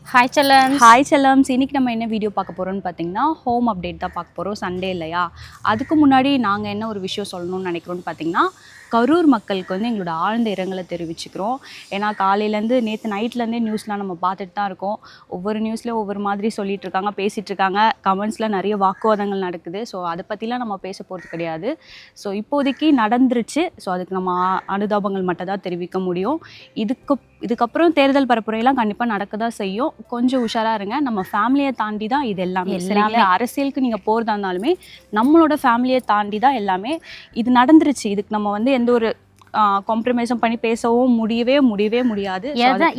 Hi செல்லம்ஸ். Hi செல்லம்ஸ். இன்றைக்கி நம்ம என்ன வீடியோ பார்க்க போகிறோம்னு பார்த்தீங்கன்னா ஹோம் அப்டேட் தான் பார்க்க போகிறோம். சண்டே இல்லையா? அதுக்கு முன்னாடி நாங்கள் என்ன ஒரு விஷயம் சொல்லணும்னு நினைக்கிறோன்னு பார்த்தீங்கன்னா, கரூர் மக்களுக்கு வந்து எங்களோட ஆழ்ந்த இரங்கலை தெரிவிச்சுக்கிறோம். ஏன்னா காலையிலேருந்து நேற்று நைட்லேருந்தே நியூஸ்லாம் நம்ம பார்த்துட்டு தான் இருக்கோம். ஒவ்வொரு நியூஸ்லேயும் ஒவ்வொரு மாதிரி சொல்லிகிட்டு இருக்காங்க, பேசிகிட்டு இருக்காங்க. கமெண்ட்ஸில் நிறைய வாக்குவாதங்கள் நடக்குது. ஸோ அதை பற்றிலாம் நம்ம பேச போகிறது கிடையாது. ஸோ இப்போதைக்கு நடந்துருச்சு. ஸோ அதுக்கு நம்ம அனுதாபங்கள் மட்டும் தான் தெரிவிக்க முடியும். இதுக்கப்புறம் தேர்தல் பரப்புரையெல்லாம் கண்டிப்பாக நடக்க தான் செய்யும். கொஞ்சம் உஷாராக இருங்க. நம்ம ஃபேமிலியை தாண்டி தான் இது எல்லாமே. அரசியலுக்கு நீங்கள் போகிறதா இருந்தாலுமே நம்மளோட ஃபேமிலியை தாண்டி தான் எல்லாமே. இது நடந்துருச்சு. இதுக்கு நம்ம வந்து எந்த ஒரு காம்ப்ரமைஸும் பண்ணி பேசவும் முடியவே முடியாது.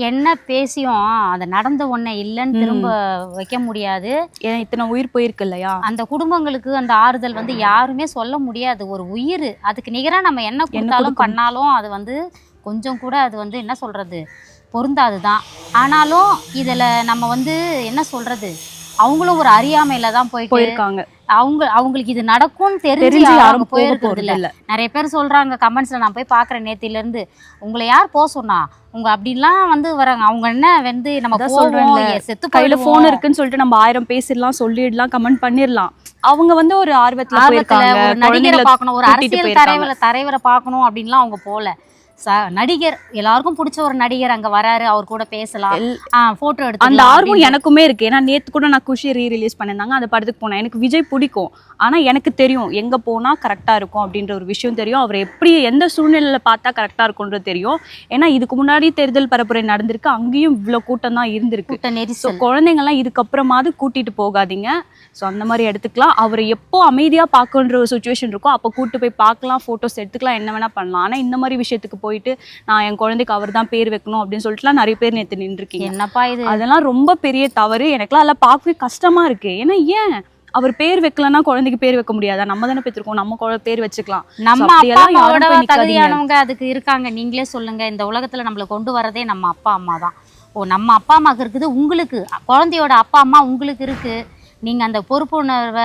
என்ன பேசியும் அது நடந்த ஒன்றை இல்லைன்னு திரும்ப வைக்க முடியாது. ஏன்னா இத்தனை உயிர் போயிருக்கு இல்லையா? அந்த குடும்பங்களுக்கு அந்த ஆறுதல் வந்து யாருமே சொல்ல முடியாது. ஒரு உயிர் அதுக்கு நிகராக நம்ம என்ன கொடுத்தாலும் பண்ணாலும் அது வந்து கொஞ்சம் கூட அது வந்து என்ன சொல்கிறது பொருந்தாது தான். ஆனாலும் இதில் நம்ம வந்து என்ன சொல்கிறது, அவங்களும் ஒரு அறியாமையில் தான் போயிருக்காங்க. அவங்களுக்கு இது நடக்கும்னு தெரிஞ்சு யாரும் போயிருக்கிறது இல்லை. நிறைய பேர் சொல்கிறாங்க கமெண்ட்ஸில், நான் போய் பார்க்குறேன் நேத்திலேருந்து, உங்களை யார் போக சொன்னா உங்க அப்படின்லாம் வந்து வராங்க. அவங்க என்ன வந்து நம்ம சொல்கிறோம் செத்து கையில் ஃபோன் இருக்குன்னு சொல்லிட்டு நம்ம 1000 பேசிடலாம், சொல்லிடலாம், கமெண்ட் பண்ணிடலாம். அவங்க வந்து ஒரு ஆர்வத்தில் ஒரு நடிகரை பார்க்கணும், ஒரு அரசியல் தலைவரை பார்க்கணும் அப்படின்லாம் அவங்க போல. நடிகர் எல்லாருக்கும் பிடிச்ச ஒரு நடிகர் அங்க வராரு, அவர் கூட பேசலாம், போட்டோ எடுத்து. அந்த ஆர்வம் எனக்குமே இருக்கு. ஏன்னா நேத்து கூட நான் குஷி ரீரிலீஸ் பண்ணியிருந்தாங்க, அந்த படத்துக்கு போனேன். எனக்கு விஜய் பிடிக்கும், ஆனா எனக்கு தெரியும் எங்க போனா கரெக்டா இருக்கும் அப்படின்ற ஒரு விஷயம் தெரியும். அவர் எப்படி எந்த சூழ்நிலையில பார்த்தா கரெக்டா இருக்கும்ன்றது தெரியும். ஏன்னா இதுக்கு முன்னாடி தேர்தல் பரப்புரை நடந்திருக்கு, அங்கேயும் இவ்வளவு கூட்டம் தான் இருந்திருக்கு. ஸோ குழந்தைங்கள்லாம் இதுக்கப்புறமாவது கூட்டிட்டு போகாதீங்க. ஸோ அந்த மாதிரி எடுத்துக்கலாம். அவரை எப்போ அமைதியாக பார்க்கன்ற ஒரு சுச்சுவேஷன் இருக்கோ அப்போ கூப்பிட்டு போய் பார்க்கலாம், ஃபோட்டோஸ் எடுத்துக்கலாம், என்ன வேணால் பண்ணலாம். ஆனால் இந்த மாதிரி விஷயத்துக்கு போயிட்டு நான் என் குழந்தைக்கு அவர் தான் பேர் வைக்கணும் அப்படின்னு சொல்லிட்டுலாம் நிறைய பேர் நேற்று நின்றுருக்கீங்க. என்னப்பா இது? அதெல்லாம் ரொம்ப பெரிய தவறு. எனக்குலாம் அதெல்லாம் பார்க்கவே கஷ்டமாக இருக்குது. ஏன்னா ஏன் அவர் பேர் வைக்கலன்னா குழந்தைக்கு பேர் வைக்க முடியாதா? நம்ம தானே பெற்றிருக்கோம், நம்ம பேர் வச்சுக்கலாம். நம்ம அப்பா அம்மாவோட தகுதியானவங்க அதுக்கு இருக்காங்க. நீங்களே சொல்லுங்க, இந்த உலகத்தில் நம்மளை கொண்டு வரதே நம்ம அப்பா அம்மா தான். நம்ம அப்பா அம்மாவுக்கு இருக்குது, உங்களுக்கு குழந்தையோட அப்பா அம்மா உங்களுக்கு இருக்குது. நீங்கள் அந்த பொறுப்பு உணர்வை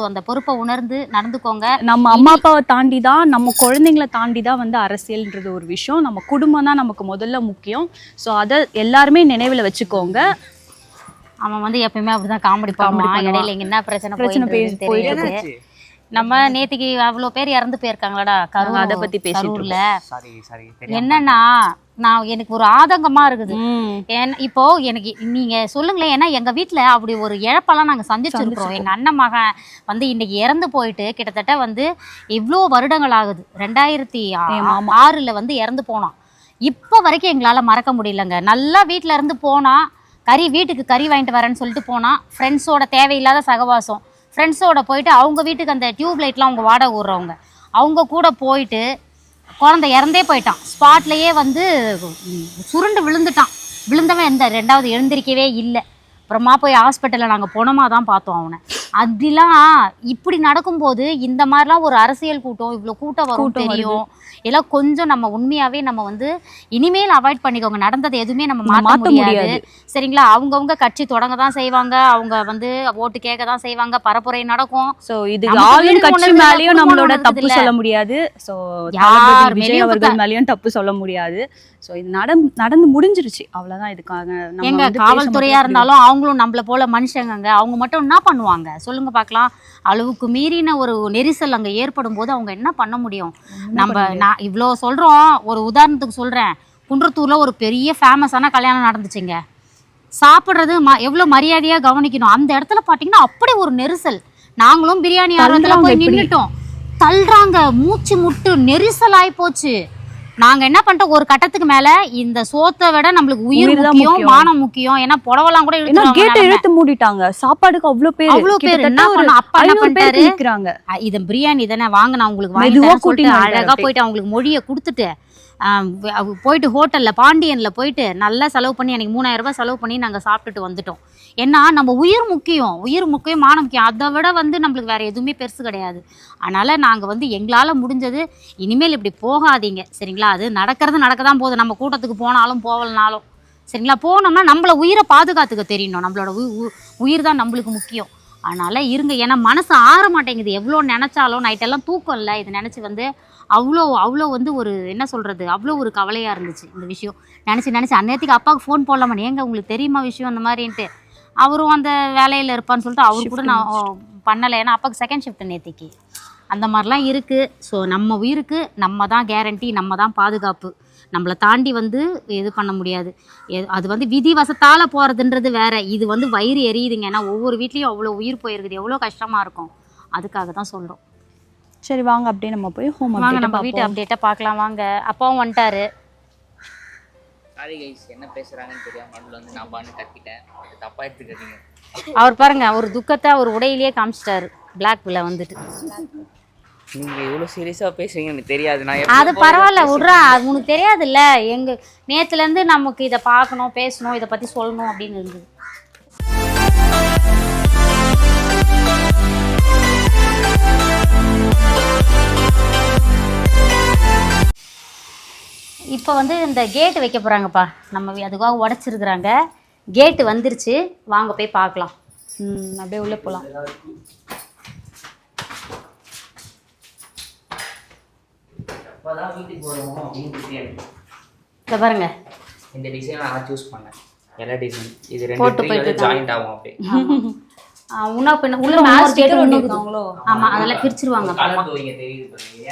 அந்த பொறுப்பை உணர்ந்து நடந்துக்கோங்க. நம்ம அம்மா அப்பாவை தாண்டி தான், நம்ம குழந்தைங்களை தாண்டி தான் வந்து அரசியல்ன்றது ஒரு விஷயம். நம்ம குடும்பம் தான் நமக்கு முதல்ல முக்கியம். ஸோ அதை எல்லாருமே நினைவில் வச்சுக்கோங்க. அவன் வந்து எப்பயுமே அப்படிதான் காமெடி பண்ணுவான். இடையில இங்கே என்ன பிரச்சனை போயிட்டு நம்ம நேற்றுக்கு அவ்வளோ பேர் இறந்து போயிருக்காங்களாடா கரூர். அதை பற்றி கரூர்ல என்னன்னா எனக்கு ஒரு ஆதங்கமா இருக்குது. இப்போ எனக்கு நீங்க சொல்லுங்களேன். ஏன்னா எங்க வீட்டுல அப்படி ஒரு இழப்பெல்லாம் நாங்க சந்திச்சிருக்கிறோம். எங்க அண்ணன் மகன் வந்து இன்னைக்கு இறந்து போயிட்டு கிட்டத்தட்ட வந்து இவ்வளோ வருடங்கள் ஆகுது. 2006 வந்து இறந்து போனோம். இப்போ வரைக்கும் எங்களால மறக்க முடியலங்க. நல்லா வீட்டுல இருந்து போனா வீட்டுக்கு கறி வாங்கிட்டு வரேன்னு சொல்லிட்டு போனா, ஃப்ரெண்ட்ஸோட தேவையில்லாத சகவாசம், ஃப்ரெண்ட்ஸோட போயிட்டு அவங்க வீட்டுக்கு அந்த டியூப் லைட்லாம் அவங்க வாடகை விடுறவங்க அவங்க கூட போயிட்டு குழந்தை இறந்தே போயிட்டான். ஸ்பாட்லேயே வந்து சுருண்டு விழுந்தவன் ரெண்டாவது எழுந்திருக்கவே இல்லை. அப்புறமா போய் ஹாஸ்பிட்டலில் நாங்கள் போனோமா தான் பார்த்தோம் அவனை. அப்படிலாம் இப்படி நடக்கும்போது இந்த மாதிரிலாம் ஒரு அரசியல் கூட்டம் இவ்வளோ கூட்டம் வரும் தெரியும். எல்லாம் கொஞ்சம் நம்ம உண்மையாகவே நம்ம வந்து இனிமேல் அவாய்ட் பண்ணிக்கோங்க. நடந்தது எதுவுமே நம்ம மாற்ற முடியாது, சரிங்களா? அவங்கவுங்க கட்சி தொடங்க தான் செய்வாங்க, அவங்க வந்து ஓட்டு கேட்க தான் செய்வாங்க, பரப்புரை நடக்கும். ஸோ இது கட்சி மேலேயும் நம்மளோட தப்பு சொல்ல முடியாது. ஸோ விஜய் அவர்கள் மேலேயும் தப்பு சொல்ல முடியாது. ஸோ இது நடந்து முடிஞ்சிருச்சு, அவ்வளோதான். இதுக்காக எங்க காவல்துறையா இருந்தாலும் அவங்களும் நம்மள போல மனுஷங்க. அவங்க மட்டும் என்ன பண்ணுவாங்க சொல்லுங்க பார்க்கலாம்? அளவுக்கு மீறின ஒரு நெரிசல் அங்கே ஏற்படும் போது அவங்க என்ன பண்ண முடியும்? நான் இவ்வளோ சொல்கிறோம். ஒரு உதாரணத்துக்கு சொல்கிறேன். குன்றத்தூரில் ஒரு பெரிய ஃபேமஸான கல்யாணம் நடந்துச்சுங்க. சாப்பிட்றது எவ்வளோ மரியாதையாக கவனிக்கணும். அந்த இடத்துல பார்த்தீங்கன்னா அப்படி ஒரு நெரிசல். நாங்களும் பிரியாணி ஆர்வத்தில் போய் நின்றுட்டோம். தள்ளுறாங்க, மூச்சு முட்டு நெரிசல் ஆகி போச்சு. நாங்கள் என்ன பண்ணிட்டோம், ஒரு கட்டத்துக்கு மேலே இந்த சோத்தை விட நம்மளுக்கு உயிர் முக்கியம், மானம் முக்கியம். ஏன்னா புடவெல்லாம் கூட இழுத்து மூடிட்டாங்க. சாப்பாடுக்கு அவ்வளோ பேர் என்ன பண்ண, அப்பா என்ன பண்ணிட்டாரு, இது பிரியாணி தானே வாங்க, நான் உங்களுக்கு வாங்கி அழகாக போயிட்டு அவங்களுக்கு மொழியை கொடுத்துட்டு போயிட்டு ஹோட்டலில் பாண்டியனில் போயிட்டு நல்லா செலவு பண்ணி எனக்கு 3000 ரூபாய் செலவு பண்ணி நாங்கள் சாப்பிட்டுட்டு வந்துட்டோம். ஏன்னா நம்ம உயிர் முக்கியம், மானம் முக்கியம். அதை விட வந்து நம்மளுக்கு வேறு எதுவுமே பெருசு கிடையாது. அதனால் நாங்கள் வந்து எங்களால் முடிஞ்சது இனிமேல் இப்படி போகாதீங்க, சரிங்களா? அது நடக்க தான் போகுது. நம்ம கூட்டத்துக்கு போனாலும் போகலனாலும் சரிங்களா, போனோம்னா நம்மளை உயிரை பாதுகாத்துக்க தெரியணும். நம்மளோட உயிர் தான் நம்மளுக்கு முக்கியம். அதனால் இருங்க. ஏன்னா மனசு ஆற மாட்டேங்குது. எவ்வளோ நினச்சாலும் நைட்டெல்லாம் தூக்கம் இல்லை. இதை நினச்சி வந்து அவ்வளோ வந்து ஒரு என்ன சொல்கிறது, அவ்வளோ ஒரு கவலையாக இருந்துச்சு இந்த விஷயம். நினச்சி அந்நேரத்துக்கு அப்பாவுக்கு ஃபோன் போடலாமா, ஏங்க உங்களுக்கு தெரியுமா விஷயம் அந்த மாதிரின்ட்டு. அவரும் அந்த வேலையில் இருப்பான்னு சொல்லிட்டு அவரு கூட நான் பண்ணலை. ஏன்னா அப்பாவுக்கு செகண்ட் ஷிஃப்ட் நேற்றுக்கு. அந்த மாதிரிலாம் இருக்குது. ஸோ நம்ம உயிருக்கு நம்ம தான் கேரண்டி, நம்ம தான் பாதுகாப்பு. நம்மளை தாண்டி வந்து இது பண்ண முடியாது. அது வந்து விதி வசத்தால் போகிறதுன்றது வேறு. இது வந்து வயிறு எரியுதுங்க. ஏன்னா ஒவ்வொரு வீட்லேயும் அவ்வளோ உயிர் போயிருக்குது, எவ்வளோ கஷ்டமாக இருக்கும். அதுக்காக தான் சொல்கிறோம். சரி வாங்க அப்படியே நம்ம போய் ஹோம் வாங்க நம்ம வீட்டு அப்டேட்டாக பார்க்கலாம். வாங்க, அப்பாவும் வந்துட்டாரு. சாரி கைஸ், என்ன பேசுகிறாங்கன்னு தெரியாம நடுவில் வந்து நான் பான்னு கத்திட்டேன், தப்பாக எடுத்துக்கிறீங்க. அவர் பாருங்க, ஒரு துக்கத்தை அவர் உடையிலேயே காமிச்சிட்டாரு. பிளாக்ல வந்துட்டு நீங்கள் இவ்வளோ சீரியஸாக பேசுகிறீங்க எனக்கு தெரியாது. நான் அது பரவாயில்ல விட்றா, அது உனக்கு தெரியாதுல்ல. எங்கள் நேற்றுலேருந்து நமக்கு இதை பார்க்கணும், பேசணும், இதை பற்றி சொல்லணும் அப்படின்னு இருந்தது. இப்போ வந்து இந்த கேட்டு வைக்க போகிறாங்கப்பா. நம்ம அதுக்காக உடச்சிருக்குறாங்க. கேட்டு வந்துருச்சு, வாங்க போய் பார்க்கலாம். அப்படியே உள்ளே போகலாம். வீட்டுக்கு போகிறோம் அப்படின்னு இதை பாருங்க, இந்த டிசைன் நான் சூஸ் பண்ணேன். எல்லா டிசைன் இது ரெண்டு ஜாயிண்ட் ஆகும் அப்படியே. உள்ள மேல கேட்டு வந்துருக்காங்களோ. ஆமா, அதெல்லாம் பிரிச்சிருவாங்க. தெரியுது,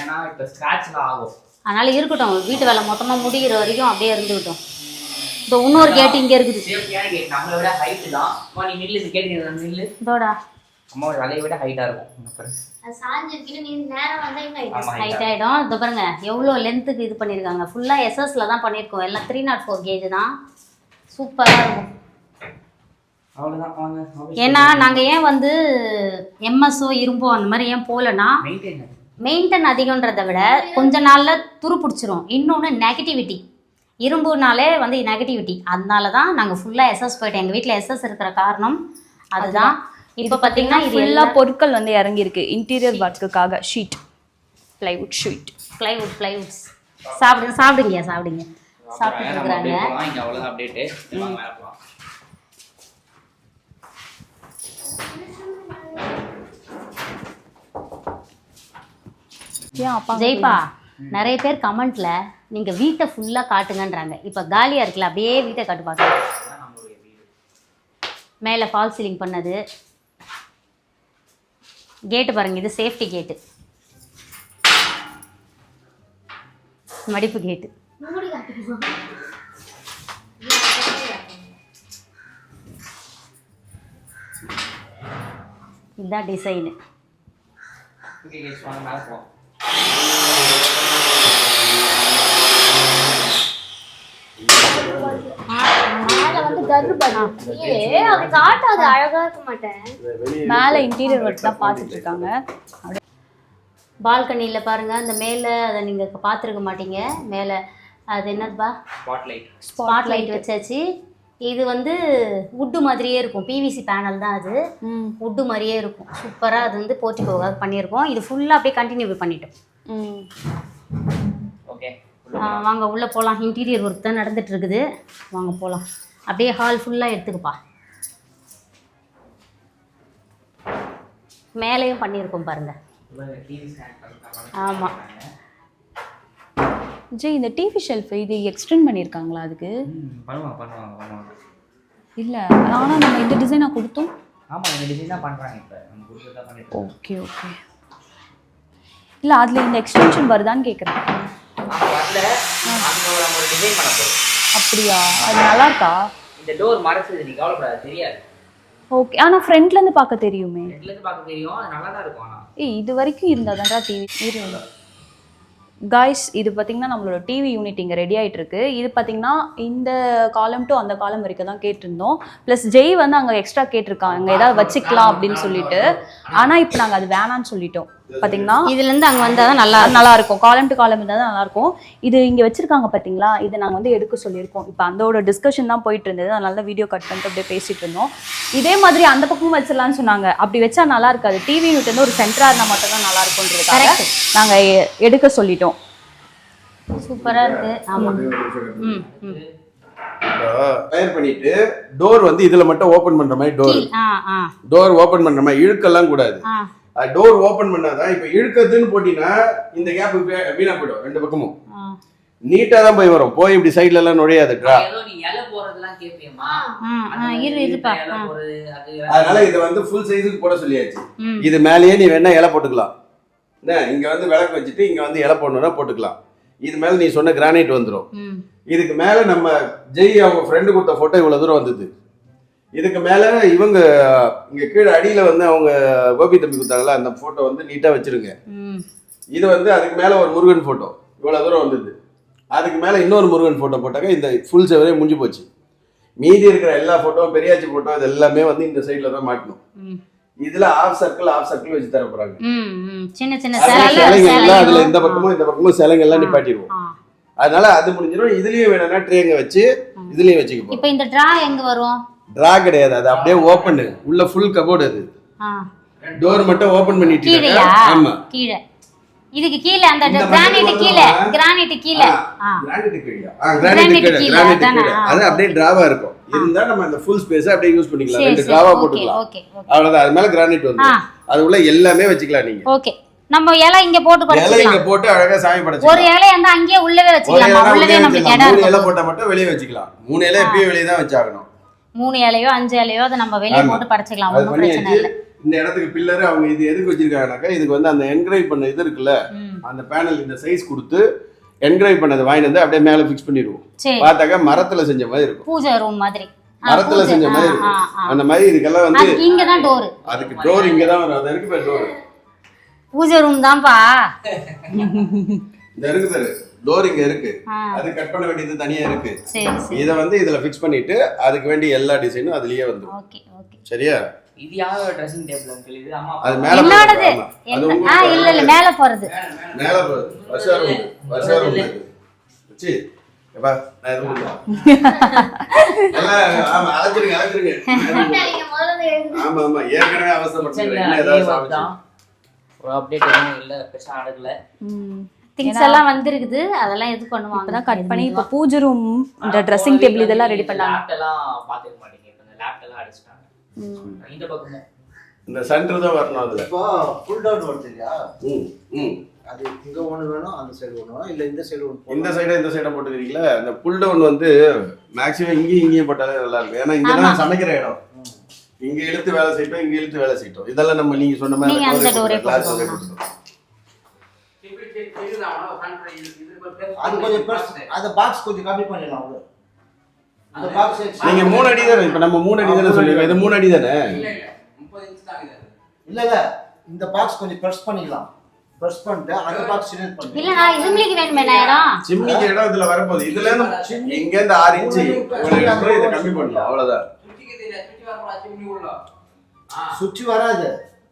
ஏன்னா இப்போ ஸ்கிராட்ச்ல ஆகும். அதனால இருக்கட்டும், வீட்டு வேலை மொத்தமா முடிகிற வரைக்கும் அப்படியே இருந்துக்கிட்டோம். இப்போ இன்னொரு கேட் இங்க இருக்குது. சேஃப்டியான கேட், நம்மளை விட ஹைட் தான். அம்மா நீ நில்லு, கேட்டீங்க நில்லு. இதோடா அம்மா அதை விட ஹைட்டா இருக்கும். அது சாஞ்சிருக்கினு நீ நேரா வந்தா இன்னும் ஹைட் ஆயிடும். இதோ பாருங்க எவ்வளோ லென்த்துக்கு இது பண்ணியிருக்காங்க. ஃபுல்லா எஸ்எஸ்ல தான் பண்ணியிருக்கோம். எல்லாம் 304 கேஜ் தான். சூப்பரா இருக்கும். ஏன்னா நாங்கள் ஏன் வந்து எம்எஸ்ஓ இரும்போ அந்த மாதிரி ஏன் போகலன்னா, மெயின்டைன் அதிகன்றதை விட கொஞ்ச நாளில் துரு பிடிச்சிரும். இன்னொன்று நெகட்டிவிட்டி, இரும்புனாலே வந்து நெகட்டிவிட்டி. அதனால தான் நாங்கள் ஃபுல்லாக எஸ்எஸ் போயிட்டோம். எங்கள் வீட்டில் எஸ்எஸ் இருக்கிற காரணம் அதுதான். இப்போ பார்த்தீங்கன்னா இது எல்லா பொருட்கள் வந்து இறங்கியிருக்கு. இன்டீரியர் ஒர்க்குக்காக ஷீட், பிளைவுட் ஷீட், பிளைவுட்ஸ். சாப்பிடுங்க சாப்பிட்டு இருக்கிறாங்க. ஜெய்பா, நிறைய பேர் கமெண்ட்ல நீங்க வீட்டை ஃபுல்லா காட்டுங்கன்றாங்க. இப்ப காலியா இருக்குல்ல, அப்படியே வீட்டை காட்டு பார்க்கலாம். மேல ஃபால் சீலிங் பண்ணது கேட்டு பாருங்க. இது சேஃப்டி கேட்டு, மடிப்பு கேட்டு. இதுதான் டிசைனு. மேல இன்டீரியர் ஒர்க் தான் பார்த்துட்டு இருக்காங்க. பால்கனியில பாருங்க, அந்த மேல அதை நீங்க பார்த்துருக்க மாட்டீங்க. மேல அது என்னதுப்பா, ஸ்பாட் லைட் வச்சாச்சு. இது வந்து வுட்டு மாதிரியே இருக்கும். பிவிசி பேனல் தான் அது. வுட்டு மாதிரியே இருக்கும். சூப்பராக அது வந்து போர்ட்டிகோவாக பண்ணியிருக்கோம். இது ஃபுல்லாக அப்படியே கண்டினியூ பண்ணிட்டோம். வாங்க உள்ளே போகலாம். இன்டீரியர் ஒர்க் தான் நடந்துட்டு இருக்குது. வாங்க போகலாம். அப்படியே ஹால் ஃபுல்லாக எடுத்துக்குப்பா. மேலேயும் பண்ணியிருக்கோம் பாருங்க. ஆமாம் ஜெய், இந்த டிவி ஷெல்ஃப் இது எக்ஸ்டெண்ட் பண்ணியிருக்காங்களா? அதுக்கு பண்ணுவாங்க. இல்லை, ஆனால் நம்ம இந்த டிசைனாக கொடுத்தோம். ஆமாம், இந்த டிசைன் தான் பண்ணுறாங்க இப்போ. நம்ம கொடுத்ததா பண்ணிட்டு. ஓகே. இல்லை, அதில் இந்த எக்ஸ்டென்ஷன் வருதான்னு கேட்குறேன். வரல, நம்ம ஒரு டிசைன் பண்ண போகிறோம். அப்படியா? அது நல்லா இருக்கா? இந்த டோர் மறைச்சது நீ கவலைப்படாத, தெரியாது. ஓகே, ஆனால் ஃப்ரண்ட்லேருந்து பார்க்க தெரியுமே. ஃப்ரண்ட்லேருந்து பார்க்க தெரியும், அது நல்லா தான் இருக்கும். ஆனால் இது வரைக்கும் இருந்தாதான்டா டிவி. காய்ஸ், இது பார்த்திங்கன்னா நம்மளோட டிவி யூனிட் இங்கே ரெடி ஆகிட்டு இருக்கு. இது பார்த்திங்கன்னா இந்த காலம் டு அந்த காலம் வரைக்கும் தான் கேட்டிருந்தோம். ப்ளஸ் ஜெய் வந்து அங்கே எக்ஸ்ட்ரா கேட்டிருக்காங்க, அங்கே ஏதாவது வச்சுக்கலாம் அப்படின்னு சொல்லிட்டு. ஆனால் இப்போ நாங்கள் அது வேணான்னு சொல்லிட்டோம். பார்த்தீங்கன்னா இதுலேருந்து அங்கே வந்தால் தான் நல்லா இருக்கும். காலம் டு காலம் இருந்தால் தான் நல்லாயிருக்கும். இது இங்கே வச்சுருக்காங்க பார்த்தீங்களா, இதை நாங்கள் வந்து எடுக்க சொல்லியிருக்கோம். இப்போ அதோட டிஸ்கஷன் தான் போயிட்டு இருந்தது. அதனால வீடியோ கட் பண்ணிட்டு அப்படியே பேசிகிட்டு இருந்தோம். இதே மாதிரி அந்த பக்கமும் வச்சிடலான்னு சொன்னாங்க. அப்படி வச்சா நல்லா இருக்காது. டிவி யூனிட் வந்து ஒரு சென்டராக இருந்தால் மட்டும் தான் நல்லா இருக்கும்ன்றதுக்காக நாங்கள் எடுக்க சொல்லிட்டோம். சூப்பராக இருக்குது. ஆமாம். ஃபயர் பண்ணிட்டு டோர் வந்து இதுல மட்டும் ஓபன் பண்ற மாதிரி டோர் ஓபன் பண்ற மாதிரி இழுக்கெல்லாம் கூடாது. டோர் ஓபன் பண்ணாதான் இப்ப இழுக்கிறதுன்னு போட்டீங்கன்னா இந்த கேப் வீணா போயிடும் ரெண்டு பக்கமும். நீட்டா தான் போய் வரும். போய் இப்படி சைடுல எல்லாம் நுழையாது ட்ரா. ஏதோ நீ இலை போறதெல்லாம் கேப்பியமா? இருப்பா. அதனால இதை வந்து ஃபுல் சைஸுக்கு போட சொல்லியாச்சு. இது மேலேயே நீ வேணா இலை போட்டுக்கலாம். இங்க வந்து விளக்கு வச்சுட்டு இங்க வந்து இலை போடணும்னா போட்டுக்கலாம். இது மேல நீ சொன்ன கிரானைட் வந்துடும். இதுக்கு மேல நம்ம ஜெய் அவங்க ஃப்ரெண்டு கொடுத்த போட்டோ இவ்வளவு தூரம் வந்தது. இதுக்கு மேல இவங்க இங்க கீழே அடியில வந்து அவங்க கோபி தம்பி கொடுத்தாங்கல்ல அந்த போட்டோ வந்து நீட்டா வச்சிருங்க. இது வந்து அதுக்கு மேல ஒரு முருகன் போட்டோ இவ்வளவு தூரம் வந்தது. அதுக்கு மேல இன்னொரு முருகன் போட்டோ போட்டாக்க இந்த ஃபுல் செவரே முடிஞ்சு போச்சு. மீதி இருக்கிற எல்லா போட்டோவும் பெரியாச்சி போட்டோ இது எல்லாமே வந்து இந்த சைட்ல தான் மாட்டணும். இதுல ஆஃப் சர்க்கிள் வச்சு தர போறாங்க. சின்ன சின்ன சிலைங்க அதுல இந்த பக்கமும் சிலைங்க எல்லாம் நிப்பாட்டிடுவோம். அதனால அது முடிஞ்சிடும். இதுலயும் வேணும்னா ட்ரேங்க வச்சு இதுலயும் வச்சுக்க. இப்போ இந்த டிரா எங்க வரும்? டிரா கிடையாது, அது அப்படியே ஓபன். உள்ள ஃபுல் கபோர்ட். அது டோர் மட்டும் ஓபன் பண்ணிட்டு. ஆமா கீழே இதுக்கு கீழே அந்த கிரானைட் கீழே கிரானைட் கீழே அது அப்படியே டிராவா இருக்கும். இருந்தா நம்ம அந்த ஃபுல் ஸ்பேஸ் அப்படியே யூஸ் பண்ணிக்கலாம். ரெண்டு டிராவா போட்டுக்கலாம். அவ்வளவுதான். அது மேல கிரானைட் வந்து அது உள்ள எல்லாமே வச்சுக்கலாம் நீங்க. ஓகே நம்ம இலை இங்க போட்டு படைக்கலாம். இலை இங்க போட்டு அழகா சாமி படைக்கலாம். ஒரு இலை அந்த அங்கேயே உள்ளவே வச்சுக்கலாம். உள்ளவே நமக்கு இடம் இருக்கு. 3 இலை போட்டா மட்டும் வெளிய வச்சுக்கலாம். 3 இலை எப்பவும் வெளிய தான் வச்சாகணும். 3 இலையோ 5 இலையோ அத நம்ம வெளிய போட்டு படைச்சிக்கலாம். ஒண்ணும் பிரச்சனை இல்ல. இந்த இடத்துக்கு பில்லர் அவங்க இது எதுக்கு வச்சிருக்காங்கனாக்கா இதுக்கு வந்து அந்த என்கிரேவ் பண்ண இது இருக்குல்ல அந்த பேனல் இந்த சைஸ் கொடுத்து என்கிரேவ் பண்ணது வாங்கி வந்து அப்படியே மேல ஃபிக்ஸ் பண்ணிடுவோம். பார்த்தாக்க மரத்துல செஞ்ச மாதிரி இருக்கும். பூஜை ரூம் மாதிரி மரத்துல செஞ்ச மாதிரி இருக்கும். அந்த மாதிரி இதுக்கெல்லாம் வந்து இங்க தான் டோர். அதுக்கு டோர் இங்க தான் வரும். அது இருக்கு பாரு டோர். பூஜை ரூம் தான்ப்பா. இந்த இருக்கு பாரு டோர் இங்க இருக்கு. அது கட் பண்ண வேண்டியது தனியா இருக்கு. இத வந்து இதுல ஃபிக்ஸ் பண்ணிட்டு அதுக்கு வேண்டிய எல்லா டிசைனும் அதுலயே வந்துரும். ஓகே ஓகே சரியா? இது யாரோ ட்ரெஸ்ஸிங் டேபிள் அங்கிள். இது அம்மா அது மேல என்னோடது. இல்ல மேல போறது. மேல போறது. வர்ஷாரும் சீ எப்பா நான் எதுவும் இல்ல. ஆமா அலஞ்சிருங்க. ஆமா ஏற்கனவே அவசரப்பட்டீங்க. என்ன ஏதாவது சாப்பிட்டா ஒரு அப்டேட் எதுவும் இல்ல. பெருசா நடக்கல. திங்ஸ் எல்லாம் வந்திருக்குது. அதெல்லாம் எது பண்ணுவாங்க? அதான் கட் பண்ணி இப்ப பூஜை ரூம் இந்த ட்ரெஸ்ஸிங் டேபிள் இதெல்லாம் ரெடி பண்ணாங்க. லேப்ட் எல்லாம் பாத்துக்க மாட்டீங்க. இப்ப இந்த லேப்ட் எல்லாம் அடிச்சிட்டாங்க. இந்த பக்கமும் இந்த சென்டர் தான் வரணும். அதுல இப்போ ஃபுல் டவுன் வருது இல்லையா? அது இங்க ஒண்ணு வேணும், அந்த சைடு ஒண்ணு வேணும், இல்ல இந்த சைடு ஒண்ணு. இந்த சைட போட்டுக்கிறீங்களா? அந்த புல் டவுன் வந்து மேக்ஸிமம் இங்கேயும் போட்டாலே நல்லா இருக்கும். ஏன்னா இங்க தான் சமைக்கிற இடம். இங்க இழுத்து வேலை செய்யட்டும், இங்க இழுத்து வேலை செய்யட்டும். இதெல்லாம் நம்ம நீங்க சொன்ன மாதிரி அது கொஞ்சம் பெருசு. அந்த பாக்ஸ் கொஞ்சம் கம்மி பண்ணிடலாம். அந்த பாக்ஸ் நீங்க 3 அடி தானே. இப்ப நம்ம 3 அடி தானே சொல்லிருக்கோம். இது 3 அடி தானே. இல்ல 30 இன்ச் தான் இது. இல்ல இந்த பாக்ஸ் கொஞ்சம் பிரஸ் பண்ணிடலாம். பிரஸ் பண்ணிட்டு அந்த பாக்ஸ் சின்னது பண்ணி. இல்ல நான் இதுங்களுக்கு வேணுமே இடம். சிம்மிக்கு இடம் இதுல வரப்போகுது. இதுல இருந்து இங்க இருந்து 6 இன்ச் உங்களுக்கு இத கம்மி பண்ணலாம். அவ்வளவுதான். சுத்திக்கு தெரியல. சுத்தி வரப்போற சிம்மி உள்ள. சுத்தி வராது.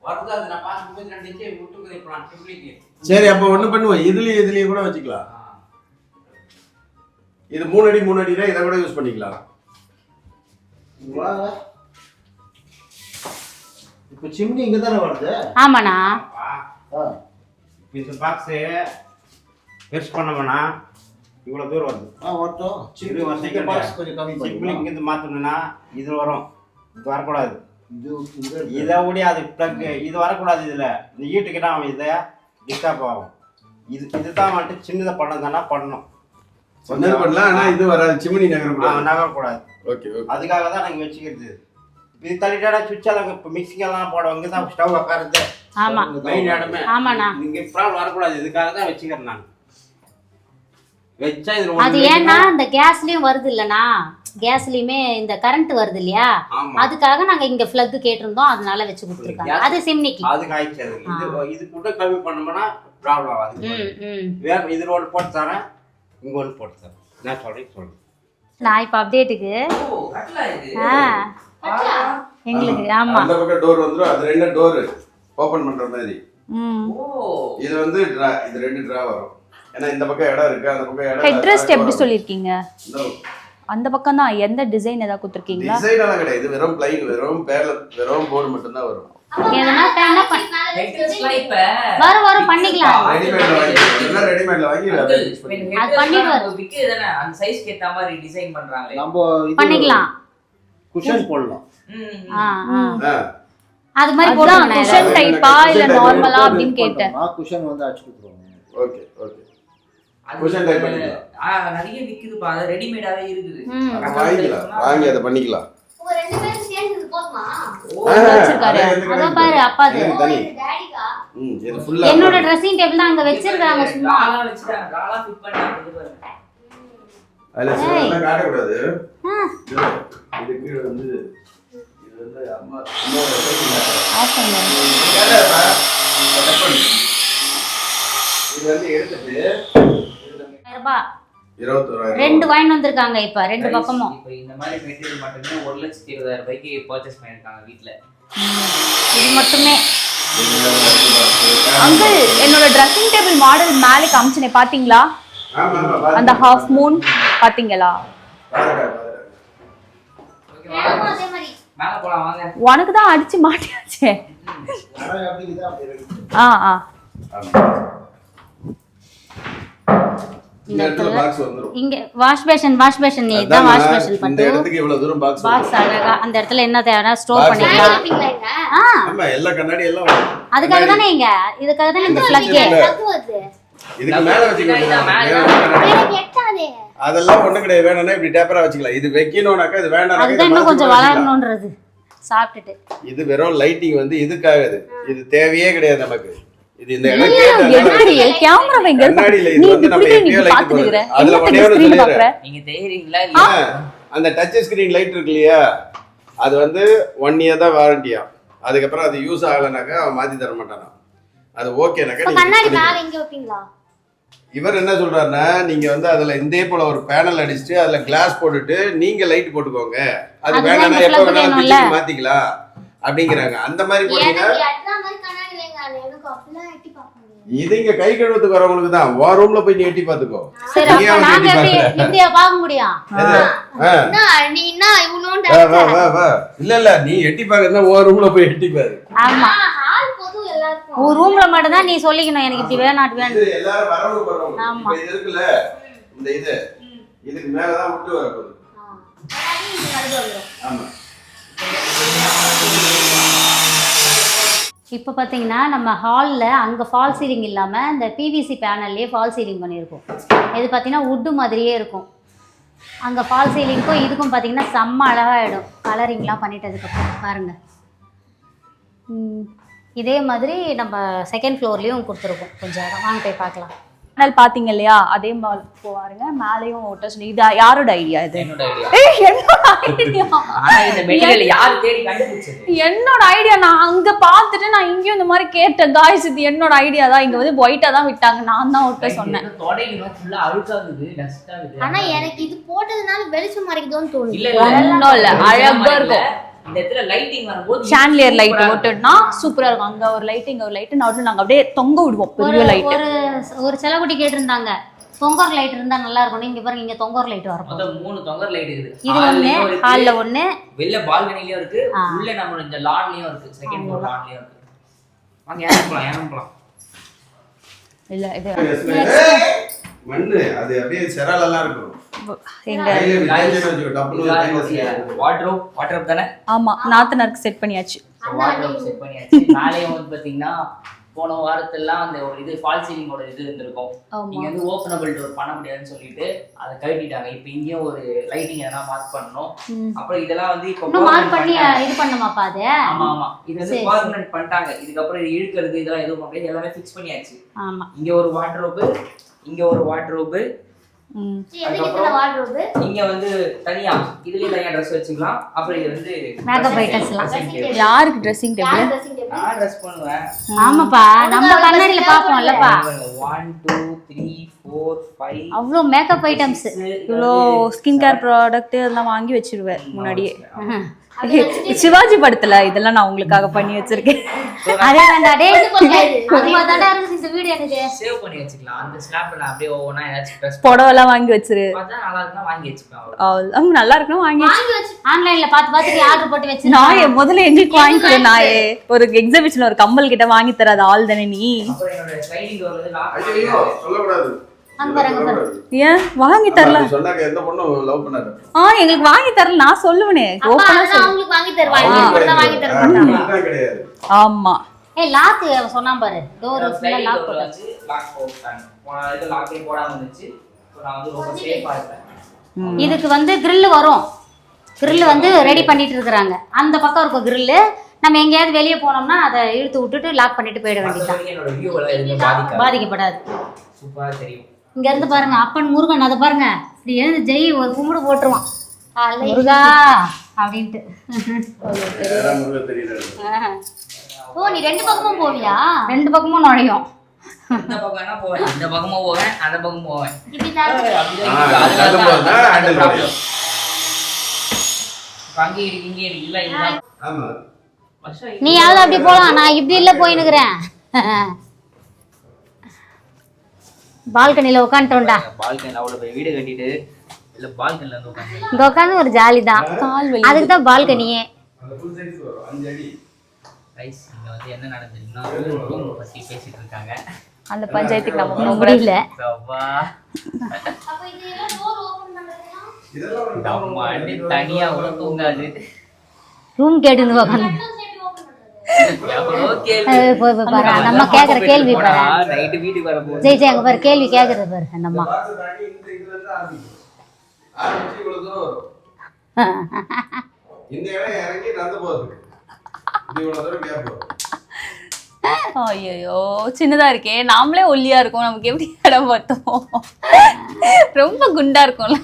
வரது நான் பாஸ் 32 இன்ச் விட்டுக்கிறேன் பிளான் சிம்மிக்கு. சரி அப்ப ஒண்ணு பண்ணுவோம். இதுலயே கூட வச்சுக்கலாம். இது 3 அடி தான். இத கூட யூஸ் பண்ணிக்கலாம். வாங்க. இப்போ சிம்னி இங்க தான வருது. ஆமாண்ணா. இந்த பாக்ஸ் பெருசு பண்ணோம்னா இவ்வளவு தூரம் வருது. வரட்டும். சிம்னி இந்த பாக்ஸ் கொஞ்சம் கம்மி பண்ணி. சிம்னி இங்க இருந்து மாத்தணும்னா இது வரும். இது வரக்கூடாது. இது இதை முடியாது. பிளக் இது வரக்கூடாது. இதுல இந்த ஈட்டுக்கிட்ட அவன் இதை டிஸ்டர்ப் ஆகும். இதுதான் வந்துட்டு சின்னதை பண்ணதானா பண்ணணும். பண்ணலாம். ஆனா இது வராது. சிம்னி நகரக்கூடாது. ஓகே அதுக்காக தான் நாங்க வச்சுக்கிறது. இது தள்ளிட்டாடா சுவிட்ச் எல்லாம் இப்போ மிக்சிங் எல்லாம் போட இங்கே தான் ஸ்டவ் உட்காருது. ஆமா மெயின் இடமே. ஆமாண்ணா. இங்கே ப்ராப்ளம் வரக்கூடாது. இதுக்காக தான் வச்சுக்கிறேன் நான். வச்சா இது அது ஏன்னா இந்த கேஸ்லயும் வருது இல்லனா, கேஸ்லயுமே இந்த கரண்ட் வருது இல்லையா, அதுக்காக நாங்க இங்க பிளக் கேட்டிருந்தோம். அதனால வச்சு கொடுத்துருக்காங்க. அது சிம்னிக்கு அதுக்கு ஆயிடுச்சு. இது கூட கம்மி பண்ணோம்னா ப்ராப்ளம் ஆகாது. வேற இதுல ஒன்று போட்டு தரேன், இங்க ஒன்று போட்டு தரேன். நான் சொல்றேன். நான் இப்ப அப்டேட்டுக்கு எங்களுக்கு ஆமா அந்த பக்கம் டோர் வந்துரும். அது 2 டோர் ஓபன் பண்ற மாதிரி. இது வந்து இது 2 டிரா வரும். ஏன்னா இந்த பக்கம் இடம் இருக்கு, அந்த பக்கம் இடம். ஹெட் ரெஸ்ட் எப்படி சொல்லிருக்கீங்க? அந்த பக்கம் தான் எந்த டிசைன் ஏதாவது கொடுத்திருக்கீங்களா? டிசைன் எல்லாம் கிடையாது. இது வெறும் ப்ளைன், வெறும் போர்டு மட்டும் தான் வரும். எதனா பேனா வர பண்ணிக்கலாம். ரெடிமேட்ல வாங்கி அது பண்ணிடுவாரு. விக்குதுதானே அந்த சைஸ்க்கு ஏத்த மாதிரி டிசைன் பண்றாங்க. நம்ம பண்ணிக்கலாம். குஷன் போடலாம். அது மாதிரி அதான் போடுங்க. குஷன் டைப்பா இல்ல நார்மலா அப்படின்னு கேட்டேன். குஷன் வந்து அடிச்சு கொடுத்துருவாங்க. ஓகே குஷன் டைப் பண்ணிக்கலாம். நிறைய விக்குதுப்பா, அது ரெடிமேடாவே இருக்குது. வாங்கி அதை பண்ணிக்கலாம். உங்க ரெண்டு பேரும் சேர்ந்து போதுமா? வச்சிருக்காரு. அத பாரு அப்பாது. தனி டாடிகா. இது ஃபுல்லா என்னோட ட்ரெஸ்ஸிங் டேபிள் தான் அங்க வச்சிருக்காங்க சும்மா. ராலா வச்சிட்டாங்க, ராலா ஃபிட் பண்ணாங்க. அதுல சிலதெல்லாம் காட்ட கூடாது. இது கீழ வந்து இது வந்து அம்மா ஆஃப் பண்ணுங்க. இது வந்து எடுத்துட்டு ரூபாய் 21,000 ரெண்டு வாங்கி வந்திருக்காங்க இப்ப ரெண்டு பக்கமும். இப்போ இந்த மாதிரி மெட்டீரியல் மட்டுமே 1,20,000 ரூபாய்க்கு பர்ச்சேஸ் பண்ணிருக்காங்க வீட்ல. இது மட்டுமே. அங்கிள் என்னோட ட்ரெஸ்ஸிங் டேபிள் மாடல் மேலே காமிச்சனே பாத்தீங்களா? அந்த ஹாஃப் மூன் பாத்தீங்களா? அதே மாதிரி மேல போலாம் வாங்க. உனக்கு தான் அடிச்சு மாட்டியாச்சே. ஆனா அப்படி இதா அப்படி இருக்கு. ஆ இந்த இடத்துல பாக்ஸ் வந்துரும். இங்க வாஷ் பேஷன் நீ தான் வாஷ் பேஷன் இந்த பண்ணு. இடத்துக்கு இவ்வளவு தூரம் பாக்ஸ் பாக்ஸ் அழகா அந்த இடத்துல என்ன தேவைனா ஸ்டோர் பண்ணிக்கலாம். ஆமா எல்லா கண்ணாடி எல்லாம் வரும். அதுக்காக தானே இதுக்காக தானே இந்த பிளக். இதுக்கு மேல வச்சுக்கலாம். அதெல்லாம் ஒண்ணு கிடையாது. வேணும்னா இப்படி டேப்பரா வச்சுக்கலாம். இது வைக்கணும்னாக்கா இது வேண்டாம்னாக்கா அதுதான் இன்னும் கொஞ்சம் வளரணும்ன்றது சாப்பிட்டுட்டு. இது வெறும் லைட்டிங் வந்து இதுக்காக இது தேவையே கிடையாது நமக்கு. இது இந்த என்னடி கேமரா வைங்க. கண்ணாடில நீ இது வந்து நம்ம இப்படி எப்படியோ லைட் பாத்துக்கற. போடுறோம். அதுல ஒண்ணே ஒண்ணு சொல்லிடுறேன். நீங்க தெரியுறீங்களா இல்ல? அந்த டச் ஸ்கிரீன் லைட் இருக்கு இல்லையா, அது வந்து 1 இயர் தான் வாரண்டியா. அதுக்கப்புறம் அது யூஸ் ஆகலனாக்கா அவன் மாத்தி தர மாட்டானா. அது ஓகேனாக்கா கண்ணாடி மேல எங்க வைப்பீங்களா? இவர் என்ன சொல்றாருன்னா, நீங்க வந்து அதுல இதே போல ஒரு பேனல் அடிச்சுட்டு அதுல கிளாஸ் போட்டுட்டு நீங்க லைட் போட்டுக்கோங்க. அது வேணாம்னா எப்ப வேணாலும் பிச்சுக்கு மாத்திக்கலாம் அப்படிங்கிறாங்க. அந்த மாதிரி போட்டீங்க. இது இங்க கை கழுவத்துக்கு வரவங்களுக்கு தான். வா ரூம்ல போய் நீ எட்டி பாத்துக்கோ. சரி அப்ப நாங்க எப்படியா பார்க்க முடியும்? நீ என்ன இவ்ளோண்டா வா இல்ல நீ எட்டி பாக்கறதா வா ரூம்ல போய் எட்டி பாரு. ஆமா ஹால் பொது எல்லாருக்கும். ஒரு ரூம்ல மட்டும் தான் நீ சொல்லிக்கணும் எனக்கு இப்படி வேணும் அது வேணும். இது எல்லாரும் வரவு பண்றோம். இப்போ இது இருக்குல இந்த இதுக்கு மேல தான் விட்டு வர போகுது. ஆமா. இப்போ பார்த்தீங்கன்னா நம்ம ஹாலில் அங்கே ஃபால் சீலிங் இல்லாமல் இந்த பிவிசி பேனல்லே ஃபால் சீலிங் பண்ணியிருக்கோம். இது பார்த்தீங்கன்னா வுட்டு மாதிரியே இருக்கும். அங்கே ஃபால் சீலிங்க்கும் இதுக்கும் பார்த்தீங்கன்னா செம்ம அழகாகிடும் கலரிங்லாம் பண்ணிட்டதுக்கப்புறம் பாருங்கள். இதே மாதிரி நம்ம செகண்ட் ஃப்ளோர்லேயும் கொடுத்துருக்கோம். கொஞ்சம் இடம் வாங்க போய் பார்க்கலாம். ஆனால் பாத்தீங்க இல்லையா, அதே மாதிரி பாருங்க மேலேயும் ஓட்ட சொல்லி. இது யாரோட ஐடியா? இது என்னோட ஐடியா. என்னோட ஐடியா. ஆனா இந்த மெட்டீரியல் யார் தேடி கண்டுபிடிச்சது? என்னோட ஐடியா. நான் அங்க பாத்துட்டு நான் இங்கேயும் இந்த மாதிரி கேட்டேன். காய்ஸ் இது என்னோட ஐடியா தான். இங்க வந்து ஒயிட்டா தான் விட்டாங்க. நான் தான் ஒட்ட சொன்னேன். தொடங்கினோம் ஃபுல்லா அழுக்காகுது, டஸ்ட் ஆகுது. ஆனா எனக்கு இது போட்டதுனால வெளிச்சம் மறைக்குதோன்னு தோணுது. இல்ல ஒன்னும் இல்ல, அழகா இருக்கும். இந்த இடத்துல லைட்டிங் வரும்போது சாண்டிலியர் லைட் ஓட்டுனா சூப்பரா இருக்கும். அங்க ஒரு லைட் இங்க ஒரு லைட் நடுவுல நாங்க அப்படியே தொங்க விடுவோம் பெரிய லைட். ஒரு செலகுட்டி கேட்டிருந்தாங்க தொங்கர் லைட் இருந்தா நல்லா இருக்கும். நீங்க பாருங்க இங்க தொங்கர் லைட் வரும். மொத்தம் 3 தொங்கர் லைட் இருக்குது. இது ஒண்ணு, ஹால்ல ஒண்ணு, வெளிய பால்கனிலயும் இருக்கு, உள்ள நம்ம இந்த லான்லயும் இருக்கு. செகண்ட் ஃப்ளோர் லான்லயும் இருக்கு. வாங்க ஏறலாம் போலாம். இல்ல இது மண்ணு அது அப்படியே செரால் எல்லாம் இருக்கும். எங்க வாட்ரோப் தானே? ஆமா நாத்தனாருக்கு செட் பண்ணியாச்சு. வாட்ரோப் செட் பண்ணியாச்சு. நாளையும் வந்து பாத்தீங்கன்னா போன வாரத்தெல்லாம் அந்த ஒரு இது ஃபால் சீலிங்கோட இது இருந்திருக்கும். நீங்க வந்து ஓபனபிள் டோர் பண்ண முடியாதுன்னு சொல்லிட்டு அதை கழட்டிட்டாங்க. இப்போ இங்கேயும் ஒரு லைட்டிங் எதனா மார்க் பண்ணணும். அப்புறம் இதெல்லாம் வந்து இப்போ மார்க் பண்ணி இது பண்ணமாப்பா அது. ஆமா இது வந்து பெர்மனன்ட் பண்ணிட்டாங்க. இதுக்கப்புறம் இது இழுக்கிறது இதெல்லாம் எதுவும் பண்ண முடியாது, எல்லாமே ஃபிக்ஸ் பண்ணியாச்சு. ஆமா இங்க ஒரு வாட்ரோப், இங்க ஒரு வாட்ரோப், இங்க வந்து தனியா இதுலயே தனியா Dress வச்சுக்கலாம். அப்புறம் இது வந்து மேக்கப் ஐட்டம்ஸ்லாம். யாருக்கு ட்ரெஸ்ஸிங் டேபிள்? நான் Dress பண்ணுவேன். ஆமாப்பா நம்ம கண்ணாடில பாப்போம்லப்பா. 1 2 3 4 5 அவ்ளோ மேக்கப் ஐட்டம்ஸ். இவ்ளோ ஸ்கின் கேர் ப்ராடக்ட் எல்லாம் வாங்கி வச்சிருவேன் முன்னாடியே. சிவாஜி படத்துல இதெல்லாம் நான் உங்களுக்காக பண்ணி வச்சிருக்கேன். அதே வேண்டா டேய் அதுவா தான்டா இருக்கு இந்த வீடியோ எனக்கு. சேவ் பண்ணி வச்சுக்கலாம். அந்த ஸ்னாப்ல நான் அப்படியே ஒவ்வொண்ணா ஏதாச்சும் Dress புடவெல்லாம் வாங்கி வச்சிரு. பார்த்தா நல்லா இருக்குன்னா வாங்கி வச்சுக்கலாம். அவங்க நல்லா இருக்கணும் வாங்கி வச்சு ஆன்லைன்ல பார்த்து ஆர்டர் போட்டு வச்சு. நான் முதல்ல எங்களுக்கு வாங்கி கொடு. நாயே ஒரு எக்ஸிபிஷன்ல ஒரு கம்மல் கிட்ட வாங்கி தராது ஆள் தானே நீ. அப்புறம் என்னோட ஸ்லைடிங் டோர் வந்து ஐயோ சொல்லக்கூடாது. அங்க பாரு, அங்க பாரு. ஏன் வாங்கி தரல? அப்படி சொன்னாக்க எந்த பொண்ணும் லவ் பண்ணாது. எங்களுக்கு வாங்கி தரல நான் சொல்லுவேனே. அப்பா, அதெல்லாம் அவங்களுக்கு வாங்கி தருவாங்க, இவங்களுக்கு தான் வாங்கி தர மாட்டாங்க. அதுதான் கிடையாது. ஆமா. லாக் சொன்னா பாரு, டோர் ஃபுல்லா லாக் போட்டு. வந்து லாக் போட்டாங்க. இது லாக்கே போடாம இருந்துச்சு. நான் வந்து ரொம்ப சேஃபா இருப்பேன். இதுக்கு வந்து grill வரும். grill வந்து ரெடி பண்ணிட்டு இருக்காங்க. அந்த பக்கம் இருக்கும் grill. நம்ம எங்கேயாவது வெளியே போனோம்னா அதை இழுத்து விட்டுட்டு லாக் பண்ணிட்டு போயிட வேண்டியதுதான். என்னோட வியூ எல்லாம் எதுவும் பாதிக்கப்படாது. சூப்பரா தெரியும். இங்க இருந்து பாருங்க, அப்பன் முருகன் அதை பாருங்க, இப்படி எழுந்து ஜெய் ஒரு கும்பிடு போட்டுருவான், முருகா அப்படின்ட்டு. வேற முருகன் தெரியல. ஓ, நீ ரெண்டு பக்கமும் போவியா? ரெண்டு பக்கமும் நுழையும். இந்த பக்கம்னா போவேன், இந்த பக்கமும் போவேன், அந்த பக்கமும் போவேன். இப்படி தான் அங்கே இருக்கு, இங்கே இருக்கு, இல்ல இதுதான். ஆமா. நீ யாவது அப்படி போலாம், நான் இப்படி இல்ல போயினுக்கிறேன். பால்கனில உட்காந்துட்டோம்டா. பால்கனில அவ்வளவு பெரிய வீடு கட்டிட்டு இல்ல பால்கனில வந்து உட்காந்து இங்க உட்காந்து ஒரு ஜாலி தான். அதுக்கு தான் பால்கனியே. அந்த full size வரும் 5 அடி. ரைஸ். இங்க வந்து என்ன நடந்துச்சுன்னா ரூம் பத்தி பேசிட்டு இருக்காங்க. அந்த பஞ்சாயத்துக்கு நம்ம முடியல. சவா அப்ப இது எல்லாம் டோர் ஓபன் பண்றதுனா இதெல்லாம் ஒரு நம்ம அண்ணி தனியா கூட தூங்காது. ரூம் கேட்டுன்னு உட்காந்து. ஓகே. போய் பாரு, நம்ம கேக்குற கேள்வி பாரு. நைட் வீட்டுக்கு வர போகுது. ஜெய் ஜெய் அங்க பாரு, கேள்வி கேக்குறது பாரு அந்த அம்மா. பாக்ஸ் தாண்டி இந்த இதுல இருந்து ஆரம்பிக்கும். ஆரம்பிச்சு இவ்வளவு தூரம் வரும். இந்த இடம் இறங்கி நடந்து போகுது. இது இவ்வளவு தூரம் கேப் வரும். ஐயோ சின்னதா இருக்கே, நாமளே ஒல்லியா இருக்கோம், நமக்கு எப்படி இடம் பார்த்தோம்? ரொம்ப குண்டா இருக்கும்ல.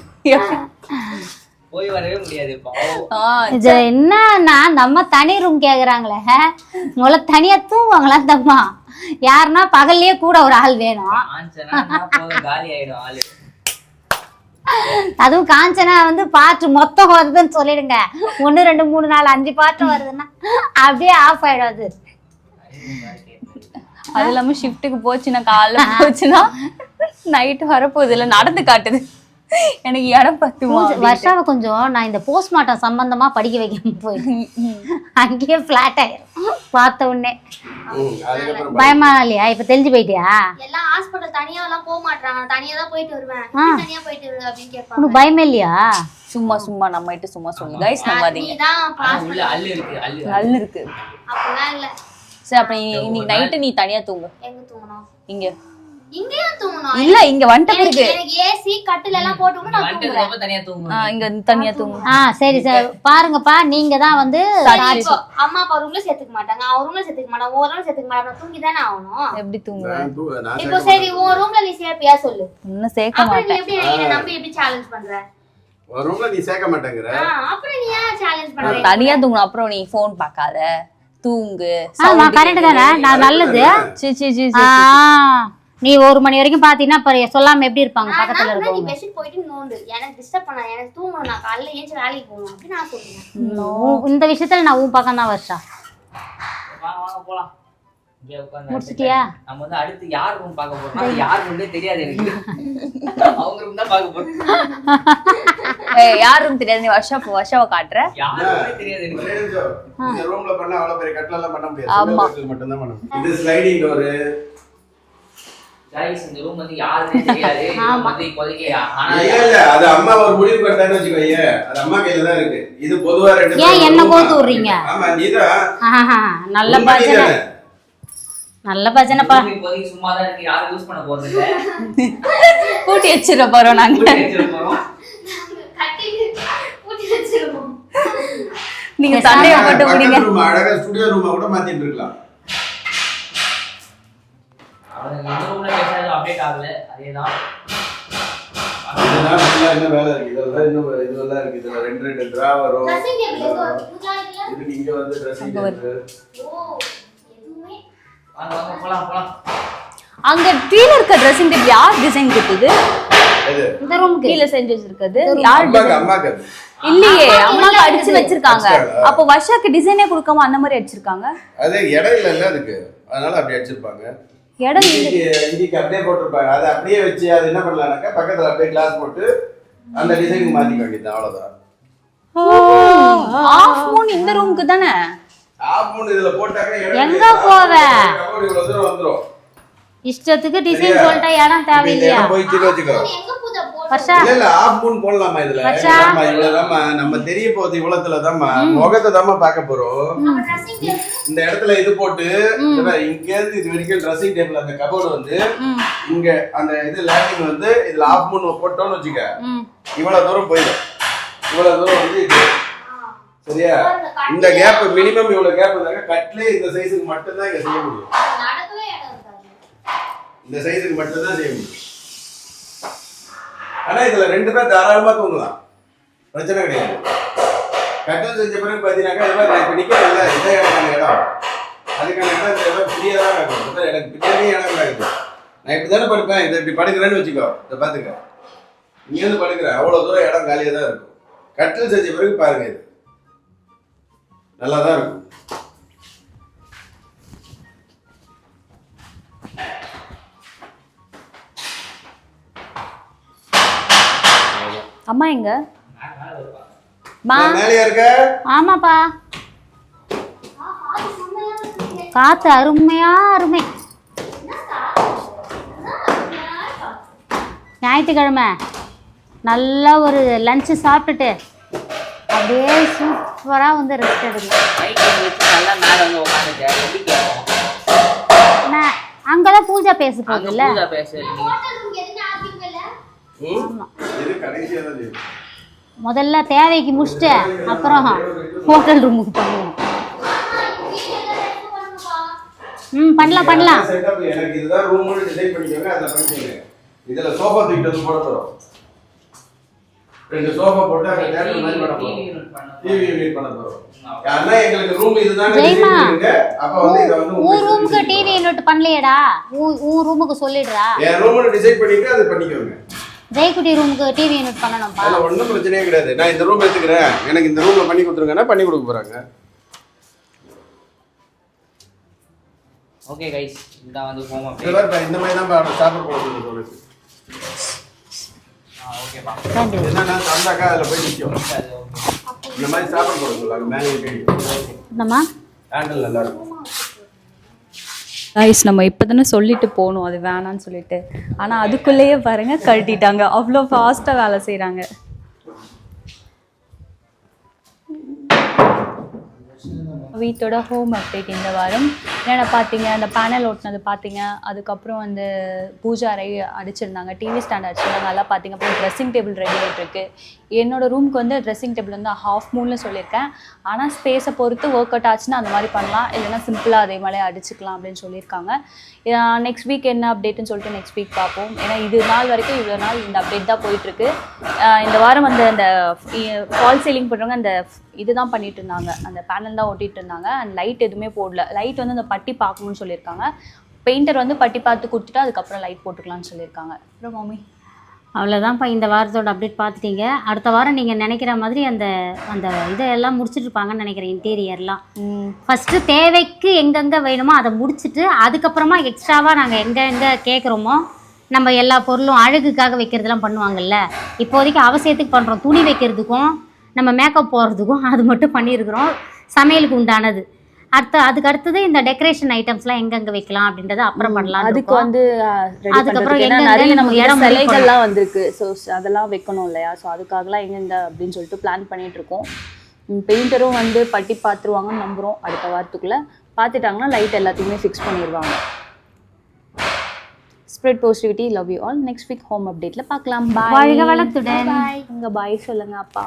போய் வரவே முடியாது. இது என்னன்னா நம்ம தனி ரூம் கேக்குறாங்களே, முதல்ல தனியா தூங்குவாங்களா தம்மா? யாருன்னா பகல்லயே கூட ஒரு ஆள் வேணும். காலி ஆயிடும் ஆளு. அதுவும் காஞ்சனா வந்து பாட்டு மொத்தம் வருதுன்னு சொல்லிடுங்க. 1 2 3 4 5 பாட்டு வருதுன்னா அப்படியே ஆஃப் ஆயிடும். அது இல்லாம ஷிஃப்ட்டுக்கு போச்சுன்னா, காலைல போச்சுன்னா நைட்டு வரப்போகுது இல்லை, நடந்து காட்டுது. எனக்கு இடம் பத்துமா? வருஷாவை கொஞ்சம் நான் இந்த போஸ்ட்மார்ட்டம் சம்பந்தமா படிக்க வைக்க போயிருக்கேன். அங்கேயே பிளாட் ஆயிரும் பார்த்த உடனே. பயமா இல்லையா? இப்ப தெரிஞ்சு போயிட்டியா? எல்லாம் ஹாஸ்பிடல் தனியா எல்லாம் போக மாட்டாங்க, தனியா தான் போயிட்டு வருவேன். தனியா போயிட்டு வருவேன் அப்படின்னு கேட்பாங்க. உனக்கு பயமே இல்லையா? சும்மா நம்ம கிட்ட சும்மா சொல்லு கைஸ், நம்பாதீங்க. நீதான் உள்ள அள்ளு இருக்கு, அள்ளு நல்ல இருக்கு. அப்படிலாம் இல்ல. சரி, அப்ப இன்னைக்கு நைட்டு நீ தனியா தூங்கு. எங்க தூங்கணும்? இங்க இங்கேயும் தூங்கணும்? இல்ல, இங்க வந்துட்ட பிறகு எனக்கு ஏசி கட்டில் எல்லாம் போட்டு நான் தூங்குறேன். தனியா தூங்கு. இங்க தனியா தூங்கு. சரி சார், பாருங்கப்பா, நீங்க தான் வந்து இப்போ அம்மா அப்பா ரூம்ல சேர்த்துக்க மாட்டாங்க, அவன் ரூம்ல சேர்த்துக்க மாட்டாங்க, ஒரு ரூம்ல சேர்த்துக்க மாட்டாங்க. தூங்கி தானே ஆகணும். எப்படி தூங்குவேன்? இப்போ சரி, உன் ரூம்ல நீ சேர்ப்பியா சொல்லு. இன்னும் சேர்க்க அப்புறம் நீ மாட்டேன். எப்படி என்னை நம்பி எப்படி சேலஞ்ச் பண்ற? ஒரு ரூம்ல நீ சேர்க்க மாட்டேங்கற. அப்புறம் நீ ஏன் சேலஞ்ச் பண்ற? தனியா தூங்கணும். அப்புறம் நீ போன் பார்க்காத, தூங்கு. கரெக்ட் தானே? நான் நல்லது. நீ 1 மணி வரைக்கும் பாத்தீங்கன்னா அப்புறம் சொல்லாம எப்படி இருப்பாங்க பக்கத்துல நீ இருக்கவங்க? பெட்ஷீட் போயிட்டு நோண்டு, எனக்கு டிஸ்டர்ப் பண்ணா, எனக்கு தூங்கணும், நான் காலையில ஏஞ்சி வேலைக்கு போகணும் அப்படி நான் சொல்லுவேன். இந்த விஷயத்துல நான் உன் பக்கம் தான் வருஷா. வாங்க போலாம். இங்க உட்கார்ந்து முடிச்சிட்டியா? நம்ம வந்து அடுத்து யார் ரூம் பார்க்க போறோம்? யார் ரூம்னே தெரியாது எனக்கு. அவங்க ரூம் தான் பார்க்க போறோம். யார் ரூம் தெரியாது, நீ வருஷாவை காட்டுற. யார் ரூம்னே தெரியாது எனக்கு. இந்த ரூம்ல பண்ணா அவ்வளவு பெரிய கட்டல எல்லாம் பண்ண முடியாது. சிங்கிள் மட்டும் தான் பண்ண முடியும். இது ஸ்லைடிங் டோர். गाइस இந்த ரூம் வந்து யாருனே தெரியாது. இது வந்து இப்போதைக்கு ஆனா இல்ல அது அம்மா ஒரு முடிவு பண்ணிட்டான்னு வெச்சுக்கோயே, அது அம்மா கையில தான் இருக்கு. இது பொதுவா ரெண்டு ஏன் என்ன கோத்து விடுறீங்க? ஆமா நீதான் நல்ல பஜனை, நல்ல பஜனைப்பா. இப்போதைக்கு சும்மா தான் இருக்கு, யாரும் யூஸ் பண்ண போறது இல்ல. கூட்டி வச்சிர போறோம் நாங்க. கட்டி பூட்டி வச்சிருவோம். நீங்க சண்டைய போட்டு முடிங்க. ரூம் அழகா ஸ்டுடியோ ரூமா கூட மாத்திட்டு இருக்கலாம். அவங்க இந்த ரூம்ல பேசாத அப்டேட் ஆகல, அதேதான். இதெல்லாம் நல்லா என்ன வேலை இருக்கு, இதெல்லாம் இன்னும் இதெல்லாம் இருக்கு. இதுல ரெண்டு டிரா வரும். ட்ரெஸ்ஸிங் டேபிள் எங்க இது இங்க வந்து ட்ரெஸ்ஸிங் டேபிள். ஓ எதுமே வாங்க போலாம். அங்க கீழ இருக்க ட்ரெஸ்ஸிங் டேபிள் யார் டிசைன் கொடுத்தது? இந்த ரூமுக்கு கீழ செஞ்சு வச்சிருக்கிறது யார்? அம்மாக்கு. இல்லையே, அம்மாக்கு அடிச்சு வச்சிருக்காங்க. அப்போ வர்ஷாக்கு டிசைனே கொடுக்காம அந்த மாதிரி அடிச்சிருக்காங்க. அது இடம் இல்ல அதுக்கு, அதனால அப்படி அடிச்சிருப்பாங்க. இடம் இங்க அப்படியே போட்டுருப்பாங்க. அதை அப்படியே வச்சு அது என்ன பண்ணலாம்னாக்கா பக்கத்துல அப்படியே கிளாஸ் போட்டு அந்த டிசைனுக்கு மாத்திக்க வேண்டியது, அவ்வளவுதான். ஆஃப் மூன் இந்த ரூமுக்கு தானே? ஆஃப் மூன் இதுல போட்டாக்க எங்க போவ? இவ்வளவு தூரம் வந்துரும். இஷ்டத்துக்கு டிசைன் சரியா? சொல்லிட்டா இடம் இப்ப இந்த தேவையில்லையா இடம் போயிடுச்சுன்னு வச்சுக்கோ. எங்க பூஜை போட்டு வர்ஷா இல்ல ஆஃப் மூன் போடலாமா இதுல? வர்ஷா. ஆமா, இவ்வளவுதாம்மா நம்ம தெரிய போகுது, இவ்வளவுதாம்மா முகத்தை தாம்மா பார்க்க போறோம். ட்ரெஸ்ஸிங் டேபிள் இந்த இடத்துல இது போட்டு இங்க இருந்து இது வரைக்கும் ட்ரெஸ்ஸிங் டேபிள் அந்த கபோர்டு வந்து இங்க அந்த இது லேண்டிங் வந்து இதுல ஆஃப் மூன் போட்டோம்னு வச்சுக்க, இவ்வளவு தூரம் போயிடும். இவ்வளவு தூரம் வந்து இது சரியா? இந்த கேப் மினிமம் இவ்வளவு கேப் இருந்தாங்க. கட்லே இந்த சைஸுக்கு மட்டும் தான் இங்க செய்ய முடியும். நடக்கவே இடம் இருக்காது. இந்த சைஸுக்கு மட்டும் தான் செய்ய முடியும். ஆனா இதுல 2 பேர் தாராளமா தூங்கலாம், பிரச்சனை கிடையாது. கட்டல் செஞ்ச பிறகு பாத்தீங்கன்னாக்கா இது மாதிரி இப்ப நிக்கிறேன்ல, இதான் எனக்கான இடம். அதுக்கான இடம் இந்த இடம் ஃப்ரீயா தான் இருக்கும். எனக்கு பின்னாடியே இடம் கிடையாது. நான் இப்படி தானே படுப்பேன். இதை இப்படி படுக்கிறேன்னு வச்சுக்கோ, இதை பாத்துக்க, இங்க இருந்து படுக்கிறேன், அவ்வளவு தூரம் இடம் காலியா தான் இருக்கும். கட்டல் செஞ்ச பிறகு பாருங்க, இது நல்லா தான் இருக்கும். அம்மா எங்க மா மேலையா இருக்க? ஆமாப்பா, காத்து அருமையா அருமை. ஞாயிற்றுக்கிழமை நல்லா ஒரு லஞ்சு சாப்பிட்டுட்டு அப்படியே சூப்பரா வந்து ரெஸ்ட் எடுக்கலாம். லைட்டிங் வச்சு நல்லா மேல வந்து உட்காந்துட்டேன். எப்படி கேட்கும்? அங்கதான் பூஜா பேச அங்க போகுதுல்ல. பூஜா பேசுறீங்க. ஹோட்டல் ரூம் எதுன்னு ஆக்கிக்கல. இது கடைசியா தான் செய்யும். முதல்ல தேவைக்கு முடிச்சுட்டு அப்புறம் ஹோட்டல் ரூமுக்கு பண்ணுவோம். பண்ணலாம் பண்ணலாம். செட்டப் எனக்கு இதுதான் ரூம்னு டிசைன் பண்ணிக்கோங்க, அத பண்ணிக்கோங்க. இதுல சோஃபா தூக்கிட்டு வந்து போட போறோம். 2 சோஃபா போட்டு அங்க டேபிள் மாதிரி பண்ண போறோம். டிவி யூனிட் பண்ண போறோம். யாரனா எங்களுக்கு ரூம் இதுதான் டிசைன் பண்ணுங்க. அப்ப வந்து இத வந்து ஊ ரூமுக்கு டிவி யூனிட் பண்ணலையேடா. ஊ ரூமுக்கு சொல்லிடுறா. என் ரூம்ல டிசைன் பண்ணிட்டு அது பண்ணிக்கோங்க. ஜெயக்குட்டி ரூமுக்கு டிவி யூனிட் பண்ணணும்பா. அதெல்லாம் ஒண்ணும் பிரச்சனையே கிடையாது. நான் இந்த ரூம் எடுத்துக்கிறேன், எனக்கு இந்த ரூம்ல பண்ணி கொடுத்துருங்கன்னா பண்ணி கொடுக்க போறாங்க. ஓகே கைஸ், இதான் வந்து ஹோம் இந்த மாதிரி இந்த மாதிரி தான் சாப்பிட போறது சொல்லுது. ஓகேப்பா. என்னன்னா தந்தாக்கா அதுல போய் நிக்கும். இந்த மாதிரி சாப்பிட போறது சொல்லுவாங்க, மேலே போய் என்னம்மா ஹேண்டில் நல்லா இருக்கும். கைஸ் நம்ம இப்போ தானே சொல்லிட்டு போகணும் அது வேணான்னு சொல்லிட்டு, ஆனால் அதுக்குள்ளேயே பாருங்க கழட்டிட்டாங்க. அவ்வளோ ஃபாஸ்ட்டாக வேலை செய்கிறாங்க. வீட்டோட ஹோம் அப்டேட் இந்த வாரம் என்னென்ன பார்த்தீங்க, அந்த பேனல் ஓட்டினது பார்த்தீங்க, அதுக்கப்புறம் வந்து பூஜா அறை அடிச்சிருந்தாங்க, டிவி ஸ்டாண்ட் அடிச்சிருந்தாங்க, அதெல்லாம் பார்த்தீங்க. அப்புறம் ட்ரெஸ்ஸிங் டேபிள் ரெடி ஆகிட்டு இருக்கு. என்னோடய ரூமுக்கு வந்து ட்ரெஸ்ஸிங் டேபிள் வந்து ஹாஃப் மூணில் சொல்லியிருக்கேன். ஆனால் ஸ்பேஸை பொறுத்து ஒர்க் அவுட் ஆச்சுன்னா அந்த மாதிரி பண்ணலாம், இல்லைன்னா சிம்பிளாக அதே மாதிரி அடிச்சுக்கலாம் அப்படின்னு சொல்லியிருக்காங்க. நெக்ஸ்ட் வீக் என்ன அப்டேட்டுன்னு சொல்லிட்டு நெக்ஸ்ட் வீக் பார்ப்போம். ஏன்னா இது நாள் வரைக்கும் இவ்வளோ நாள் இந்த அப்டேட் தான் போயிட்டுருக்கு. இந்த வாரம் வந்து அந்த ஃபால் சீலிங் பண்ணுறவங்க அந்த இதுதான் பண்ணிட்டு இருந்தாங்க, அந்த பேனல் தான் ஓட்டிகிட்டு இருந்தாங்க. அண்ட் லைட் எதுவுமே போடல. லைட் வந்து அந்த பட்டி பார்க்கணும்னு சொல்லியிருக்காங்க. பெயிண்டர் வந்து பட்டி பார்த்து கொடுத்துட்டு அதுக்கப்புறம் லைட் போட்டுக்கலாம்னு சொல்லியிருக்காங்க. அப்புறம் மாமி அவ்வளோதான்ப்பா இந்த வாரத்தோட அப்டேட் பார்த்துட்டீங்க. அடுத்த வாரம் நீங்கள் நினைக்கிற மாதிரி அந்த அந்த இதெல்லாம் முடிச்சுட்ருப்பாங்கன்னு நினைக்கிறேன். இன்டீரியர்லாம் ஃபஸ்ட்டு தேவைக்கு எங்கெங்கே வேணுமோ அதை முடிச்சுட்டு அதுக்கப்புறமா எக்ஸ்ட்ராவாக நாங்கள் எங்கே கேட்குறோமோ நம்ம எல்லா பொருளும் அழகுக்காக வைக்கிறதுலாம் பண்ணுவாங்கல்ல, இப்போதைக்கு அவசியத்துக்கு பண்ணுறோம். துணி வைக்கிறதுக்கும் நம்ம மேக்கப் போடுறதுக்கும் அது மட்டும் பண்ணியிருக்கிறோம், சமையலுக்கு உண்டானது. அதுக்கு அடுத்தது இந்த டெக்கரேஷன் ஐட்டம்ஸ்லாம் எங்கெங்கே வைக்கலாம் அப்படின்றத அப்புறம் பண்ணலாம். அதுக்கு வந்து அதுக்கப்புறம் நிறைய நம்ம இடம் சிலைகள்லாம் வந்திருக்கு. ஸோ அதெல்லாம் வைக்கணும் இல்லையா? ஸோ அதுக்காகலாம் எங்கெங்க அப்படின்னு சொல்லிட்டு பிளான் பண்ணிட்டு இருக்கோம். பெயிண்டரும் வந்து பட்டி பார்த்துருவாங்கன்னு நம்புகிறோம். அடுத்த வாரத்துக்குள்ளே பார்த்துட்டாங்கன்னா லைட் எல்லாத்தையுமே ஃபிக்ஸ் பண்ணிடுவாங்க. Spread positivity, love you all. Next week home அப்டேட்டில் பார்க்கலாம். பாய். வாழ்க வளத்துடன். இங்கே பாய் சொல்லுங்க அப்பா.